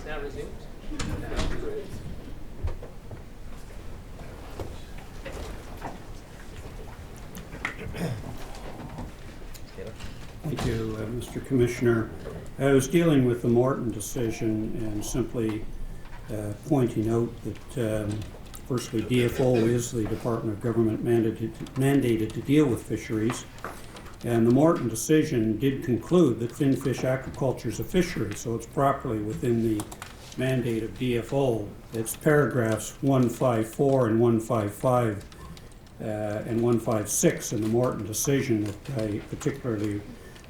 is now resumed. Thank you, Mr. Commissioner. I was dealing with the Morton decision and simply pointing out that firstly, DFO is the Department of Government mandated to deal with fisheries, and the Morton decision did conclude that finfish aquaculture is a fishery, so it's properly within the mandate of DFO. It's paragraphs 154 and 155 and 156 in the Morton decision that I particularly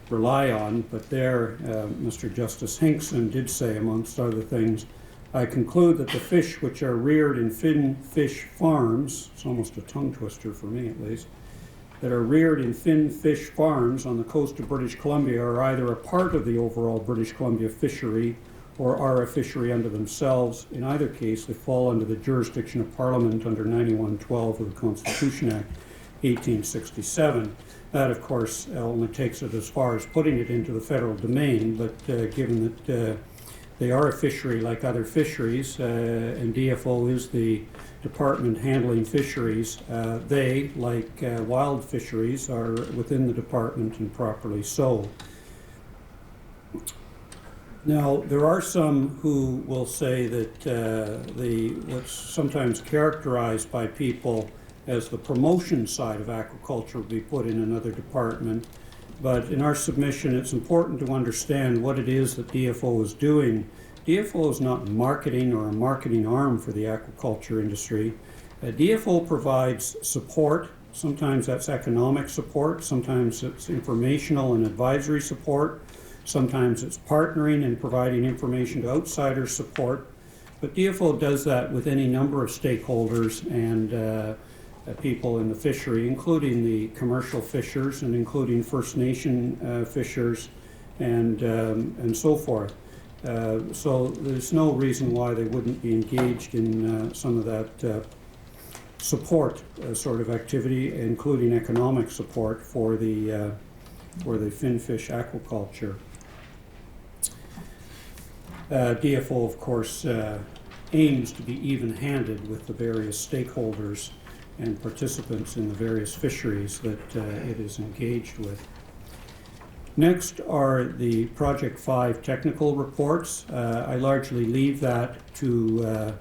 rely on, but there Mr. Justice Hinkson did say, amongst other things, I conclude that the fish which are reared in finfish farms, it's almost a tongue twister for me at least, that are reared in finfish farms on the coast of British Columbia are either a part of the overall British Columbia fishery or are a fishery unto themselves. In either case, they fall under the jurisdiction of Parliament under 9112 of the Constitution Act 1867. That, of course, only takes it as far as putting it into the federal domain, but given that they are a fishery like other fisheries, and DFO is the department handling fisheries, they, like wild fisheries, are within the department and properly so. Now, there are some who will say that what's sometimes characterized by people as the promotion side of aquaculture will be put in another department. But in our submission, it's important to understand what it is that DFO is doing. DFO is not marketing or a marketing arm for the aquaculture industry. DFO provides support. Sometimes that's economic support. Sometimes it's informational and advisory support. Sometimes it's partnering and providing information to outsiders support. But DFO does that with any number of stakeholders and people in the fishery, including the commercial fishers and including First Nation fishers and so forth. So there's no reason why they wouldn't be engaged in some of that support sort of activity, including economic support for the finfish aquaculture. DFO, of course, aims to be even-handed with the various stakeholders and participants in the various fisheries that it is engaged with. Next are the Project 5 technical reports. I largely leave that to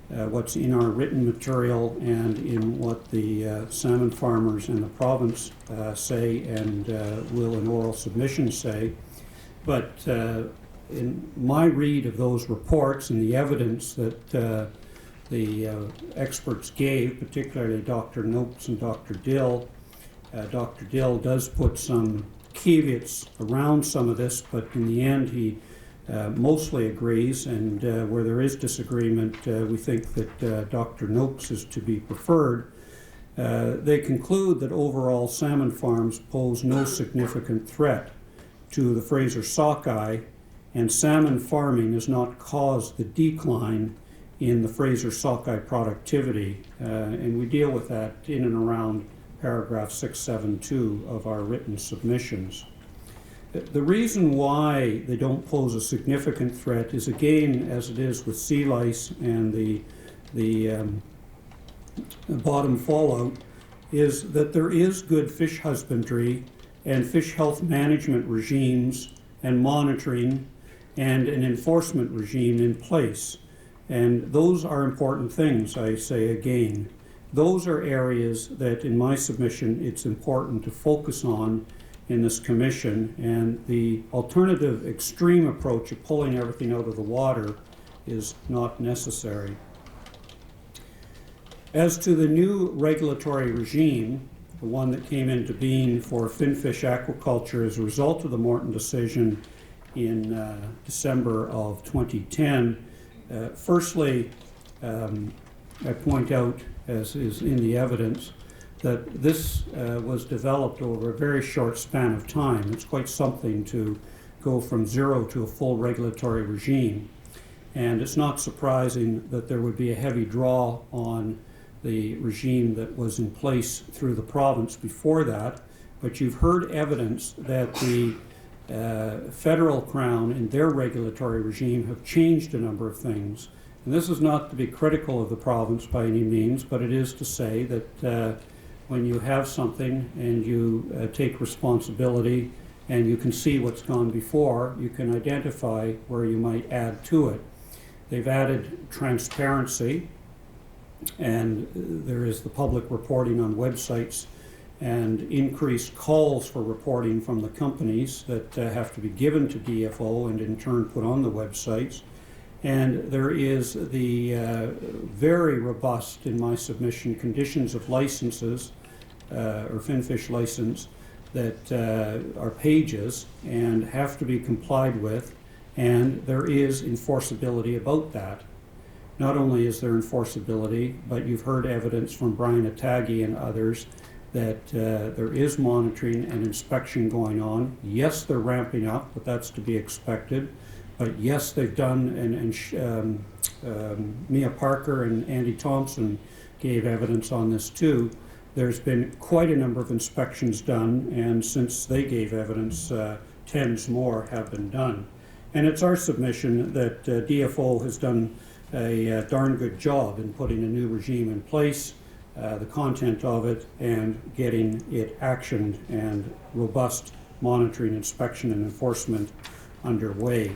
what's in our written material and in what the salmon farmers in the province say and will in oral submissions say. But in my read of those reports and the evidence that the experts gave, particularly Dr. Noakes and Dr. Dill. Dr. Dill does put some caveats around some of this, but in the end he mostly agrees, and where there is disagreement, we think that Dr. Noakes is to be preferred. They conclude that overall salmon farms pose no significant threat to the Fraser sockeye, and salmon farming has not caused the decline in the Fraser sockeye productivity, and we deal with that in and around paragraph 672 of our written submissions. The reason why they don't pose a significant threat is, again, as it is with sea lice and the bottom fallout, is that there is good fish husbandry and fish health management regimes and monitoring and an enforcement regime in place. And those are important things, I say again. Those are areas that in my submission it's important to focus on in this commission, and the alternative extreme approach of pulling everything out of the water is not necessary. As to the new regulatory regime, the one that came into being for finfish aquaculture as a result of the Morton decision in December of 2010, firstly, I point out, as is in the evidence, that this was developed over a very short span of time. It's quite something to go from zero to a full regulatory regime. And it's not surprising that there would be a heavy draw on the regime that was in place through the province before that. But you've heard evidence that the federal crown and their regulatory regime have changed a number of things. And this is not to be critical of the province by any means, but it is to say that when you have something and you take responsibility and you can see what's gone before, you can identify where you might add to it. They've added transparency, and there is the public reporting on websites and increased calls for reporting from the companies that have to be given to DFO and in turn put on the websites. And there is the very robust, in my submission, conditions of licenses or finfish license that are pages and have to be complied with, and there is enforceability about that. Not only is there enforceability, but you've heard evidence from Brian Atagi and others that there is monitoring and inspection going on. Yes, they're ramping up, but that's to be expected. But yes, they've done, and Mia Parker and Andy Thompson gave evidence on this too. There's been quite a number of inspections done, and since they gave evidence, tens more have been done. And it's our submission that DFO has done a darn good job in putting a new regime in place, the content of it, and getting it actioned and robust monitoring, inspection, and enforcement underway.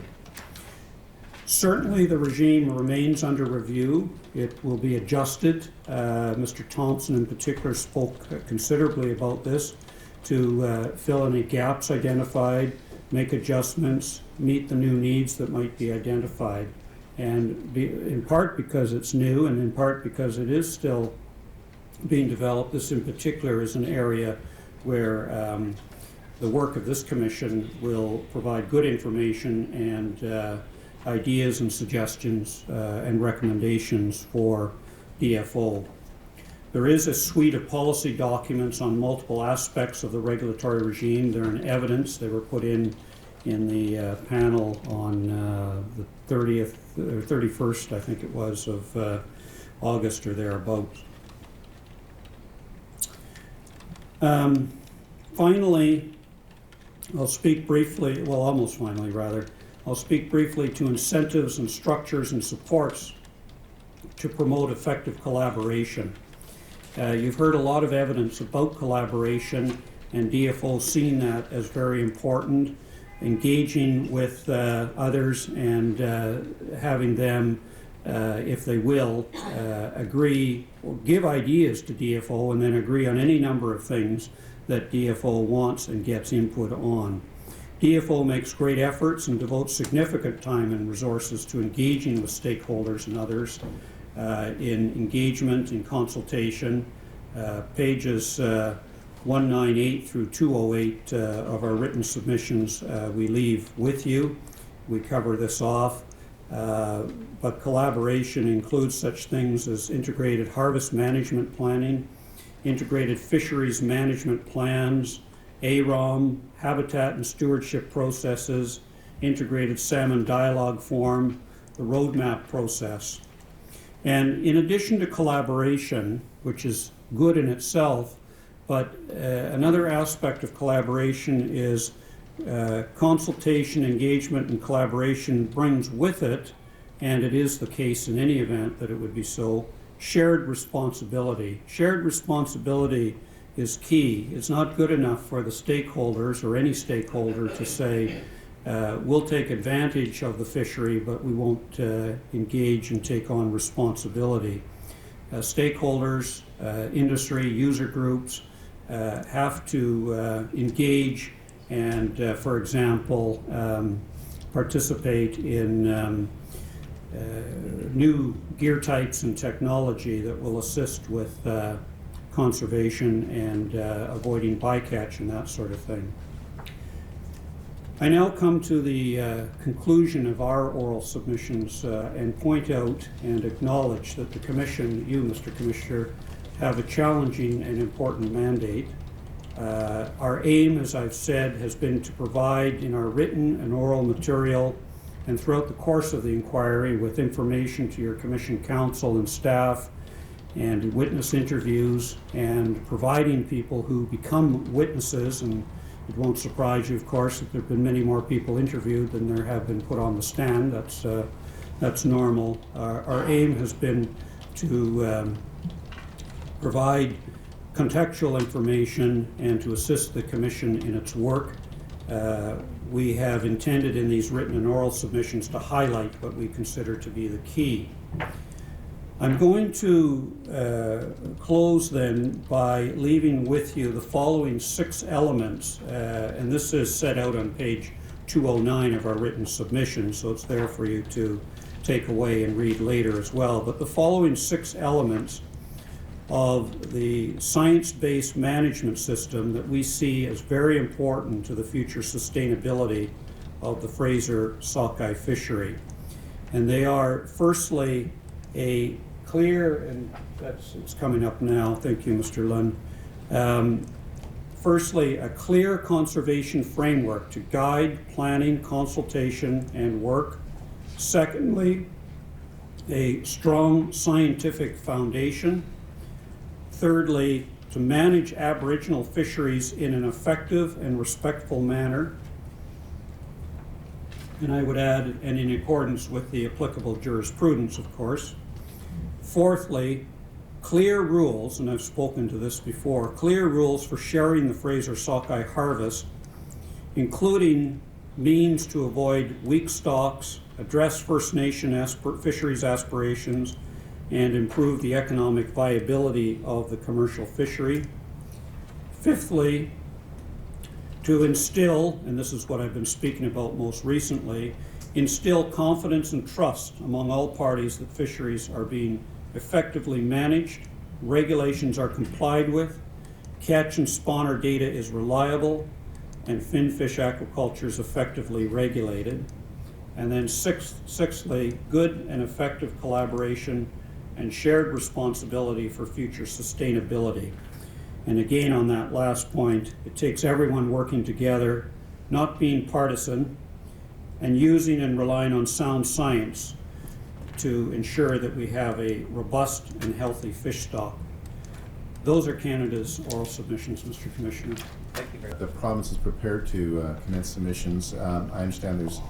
Certainly the regime remains under review. It will be adjusted. Mr. Thompson in particular spoke considerably about this to fill any gaps identified, make adjustments, meet the new needs that might be identified. And in part because it's new and in part because it is still being developed, this in particular is an area where the work of this commission will provide good information and ideas and suggestions and recommendations for DFO. There is a suite of policy documents on multiple aspects of the regulatory regime. They're in evidence. They were put in the panel on the 30th or 31st, I think it was, of August or thereabouts. Finally, I'll speak briefly, well, almost finally rather, I'll speak briefly to incentives and structures and supports to promote effective collaboration. You've heard a lot of evidence about collaboration, and DFO seen that as very important, engaging with others and having them, if they will, agree or give ideas to DFO and then agree on any number of things that DFO wants and gets input on. DFO makes great efforts and devotes significant time and resources to engaging with stakeholders and others in engagement and consultation. Pages 198 through 208 of our written submissions we leave with you. We cover this off, but collaboration includes such things as integrated harvest management planning, integrated fisheries management plans, AROM, habitat and stewardship processes, integrated salmon dialogue forum, the roadmap process. And in addition to collaboration, which is good in itself, but another aspect of collaboration is consultation, engagement, and collaboration brings with it, and it is the case in any event that it would be so, shared responsibility. Shared responsibility is key. It's not good enough for the stakeholders or any stakeholder to say, we'll take advantage of the fishery, but we won't engage and take on responsibility. Stakeholders, industry, user groups have to engage and, for example, participate in new gear types and technology that will assist with conservation and avoiding bycatch and that sort of thing. I now come to the conclusion of our oral submissions and point out and acknowledge that the Commission, you, Mr. Commissioner, have a challenging and important mandate. Our aim, as I've said, has been to provide in our written and oral material and throughout the course of the inquiry with information to your Commission counsel and staff and witness interviews and providing people who become witnesses and It won't surprise you, of course, that there have been many more people interviewed than there have been put on the stand. That's normal. Our aim has been to provide contextual information and to assist the Commission in its work. We have intended in these written and oral submissions to highlight what we consider to be the key. I'm going to close then by leaving with you the following 6 elements, and this is set out on page 209 of our written submission, so it's there for you to take away and read later as well. But the following 6 elements of the science-based management system that we see as very important to the future sustainability of the Fraser sockeye fishery. And they are, firstly, a clear, and it's coming up now, thank you, Mr. Lund. Firstly, a clear conservation framework to guide planning, consultation, and work. Secondly, a strong scientific foundation. Thirdly, to manage Aboriginal fisheries in an effective and respectful manner. And I would add, and in accordance with the applicable jurisprudence, of course. Fourthly, clear rules, and I've spoken to this before, clear rules for sharing the Fraser sockeye harvest, including means to avoid weak stocks, address First Nation fisheries aspirations, and improve the economic viability of the commercial fishery. Fifthly, to instill, and this is what I've been speaking about most recently, instill confidence and trust among all parties that fisheries are being effectively managed, regulations are complied with, catch and spawner data is reliable, and finfish aquaculture is effectively regulated. And then sixthly, good and effective collaboration and shared responsibility for future sustainability. And again, on that last point, it takes everyone working together, not being partisan, and using and relying on sound science to ensure that we have a robust and healthy fish stock. Those are Canada's oral submissions, Mr. Commissioner. Thank you very much. The province is prepared to commence submissions. I understand there's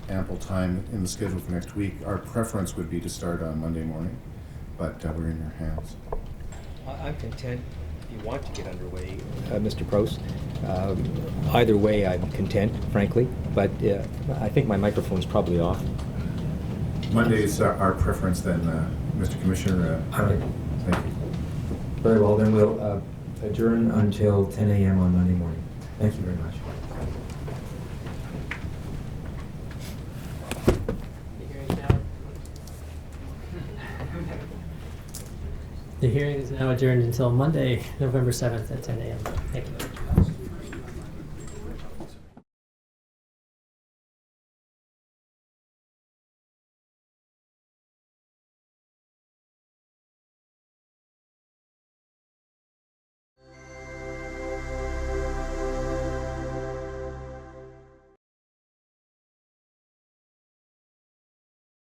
ample time in the schedule for next week. Our preference would be to start on Monday morning, but we're in your hands. I'm content if you want to get underway, Mr. Prost. Either way, I'm content, frankly, but I think my microphone's probably off. Monday is our preference then, Mr. Commissioner. Okay. Thank you. Very well, then we'll adjourn until 10 a.m. on Monday morning. Thank you very much. The hearing is now adjourned until Monday, November 7th at 10 a.m. Thank you.